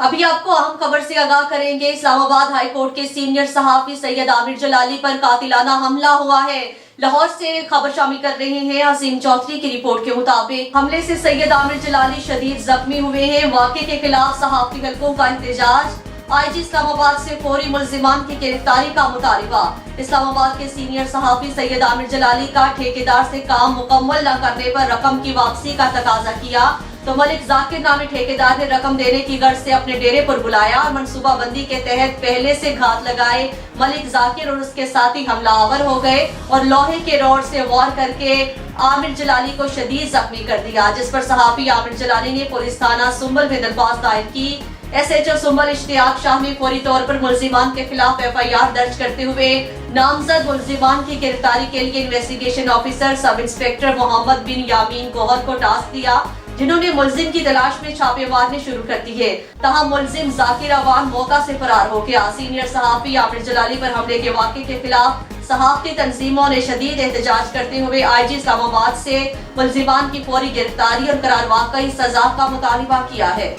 अभी आपको अहम खबर से आगाह करेंगे। इस्लामाबाद हाई कोर्ट के सीनियर सहाफी सैयद आमिर जलाली पर कातिलाना हमला हुआ है। लाहौर से खबर शामिल कर रहे हैं अजीम चौधरी की रिपोर्ट के मुताबिक हमले से सैयद आमिर जलाली शदीद जख्मी हुए हैं। वाक़े के खिलाफ सहाफी हलकों का एहतजाज। IG इस्लामाबाद से फौरी मुल्जिमान की गिरफ्तारी का मुतालबा। इस्लामाबाद के सीनियर सहाफी सैयद आमिर जलाली का ठेकेदार से काम मुकम्मल न करने पर रकम की वापसी का तकाजा किया तो मलिक जाकिर नामी ठेकेदार ने रकम देने की गर्ज से अपने डेरे पर बुलाया और मनसूबाबंदी के तहत पहले से घात लगाए मलिक जाकिर और उसके साथी हमलावर हो गए और लोहे के रॉड से वार करके आमिर जलाली को शदीद जख्मी कर दिया, जिस पर सहाफी आमिर जलाली ने पुलिस थाना सुंबल में दरख्वास्त दायर की। SHO सुंबल इश्तियाक शाह ने फौरी तौर पर मुल्जिमान के खिलाफ FIR दर्ज करते हुए नामजद मुल्जिमान की गिरफ्तारी के लिए investigation officer sub inspector Mohammad bin Yamin Gohar को टास्क दिया, जिन्होंने मुल्जिम की तलाश में छापे मारने शुरू कर दी है। तहाँ मुल्जिम जाकिर अवान मौका से फरार हो गया। सीनियर सहाफी आमिर जलाली पर हमले के वाक़े के खिलाफ सहाफती तंजीमों ने शदीद एहतजाज करते हुए IG इस्लामाबाद से मुल्जिमान की फौरी गिरफ्तारी और करार वाकई सजा का मुतालबा किया है।